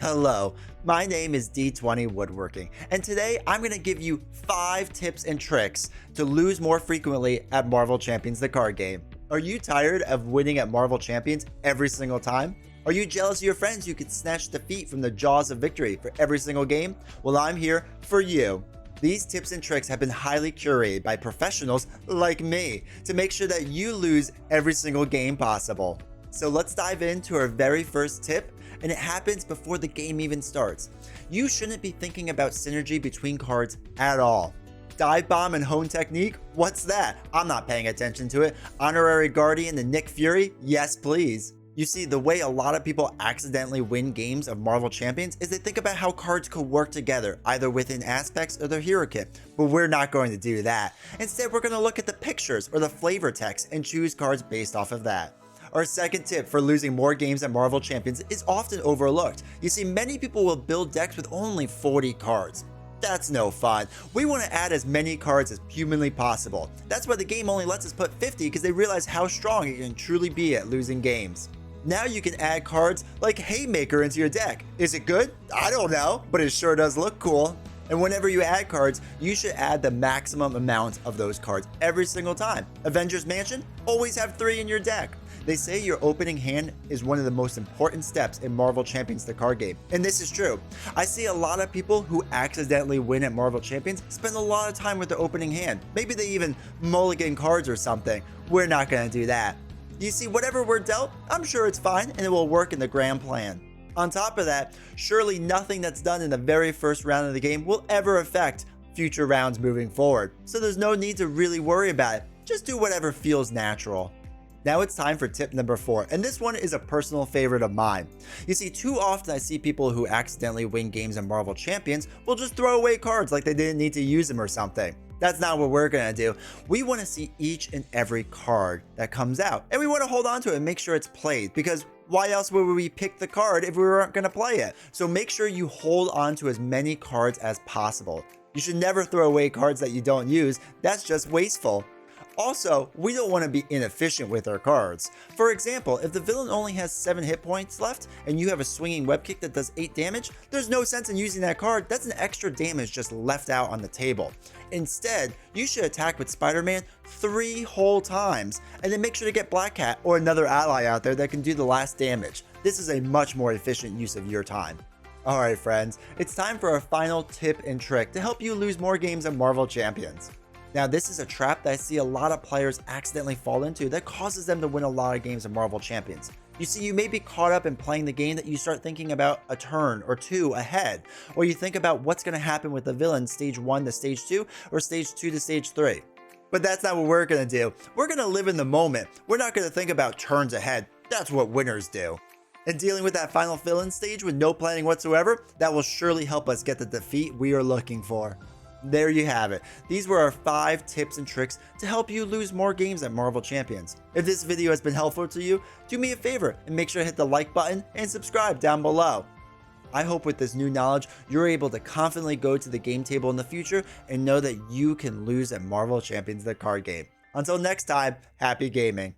Hello, my name is D20 Woodworking, and today I'm going to give you 5 tips and tricks to lose more frequently at Marvel Champions the card game. Are you tired of winning at Marvel Champions every single time? Are you jealous of your friends who could snatch defeat from the jaws of victory for every single game? Well, I'm here for you. These tips and tricks have been highly curated by professionals like me to make sure that you lose every single game possible. So let's dive into our very first tip, and it happens before the game even starts. You shouldn't be thinking about synergy between cards at all. Dive bomb and hone technique? What's that? I'm not paying attention to it. Honorary Guardian and Nick Fury? Yes, please. You see, the way a lot of people accidentally win games of Marvel Champions is they think about how cards could work together, either within aspects of their hero kit, but we're not going to do that. Instead, we're going to look at the pictures or the flavor text and choose cards based off of that. Our second tip for losing more games at Marvel Champions is often overlooked. You see, many people will build decks with only 40 cards. That's no fun. We want to add as many cards as humanly possible. That's why the game only lets us put 50, because they realize how strong it can truly be at losing games. Now you can add cards like Haymaker into your deck. Is it good? I don't know, but it sure does look cool. And whenever you add cards, you should add the maximum amount of those cards every single time. Avengers Mansion? Always have 3 in your deck. They say your opening hand is one of the most important steps in Marvel Champions the card game, and this is true. I see a lot of people who accidentally win at Marvel Champions spend a lot of time with their opening hand. Maybe they even mulligan cards or something. We're not going to do that. You see, whatever we're dealt, I'm sure it's fine and it will work in the grand plan. On top of that, surely nothing that's done in the very first round of the game will ever affect future rounds moving forward, so there's no need to really worry about it. Just do whatever feels natural. Now it's time for tip number 4, and this one is a personal favorite of mine. You see, too often I see people who accidentally win games in Marvel Champions will just throw away cards like they didn't need to use them or something. That's not what we're going to do. We want to see each and every card that comes out, and we want to hold on to it and make sure it's played, because why else would we pick the card if we weren't going to play it? So make sure you hold on to as many cards as possible. You should never throw away cards that you don't use. That's just wasteful. Also, we don't want to be inefficient with our cards. For example, if the villain only has 7 hit points left and you have a swinging web kick that does 8 damage, there's no sense in using that card. That's an extra damage just left out on the table. Instead, you should attack with Spider-Man 3 whole times, and then make sure to get Black Cat or another ally out there that can do the last damage. This is a much more efficient use of your time. Alright friends, it's time for our final tip and trick to help you lose more games at Marvel Champions. Now, this is a trap that I see a lot of players accidentally fall into that causes them to win a lot of games of Marvel Champions. You see, you may be caught up in playing the game that you start thinking about a turn or 2 ahead, or you think about what's going to happen with the villain stage 1 to stage 2 or stage 2 to stage 3. But that's not what we're going to do. We're going to live in the moment. We're not going to think about turns ahead. That's what winners do. And dealing with that final villain stage with no planning whatsoever, that will surely help us get the defeat we are looking for. There you have it. These were our 5 tips and tricks to help you lose more games at Marvel Champions. If this video has been helpful to you, do me a favor and make sure to hit the like button and subscribe down below. I hope with this new knowledge, you're able to confidently go to the game table in the future and know that you can lose at Marvel Champions the card game. Until next time, happy gaming.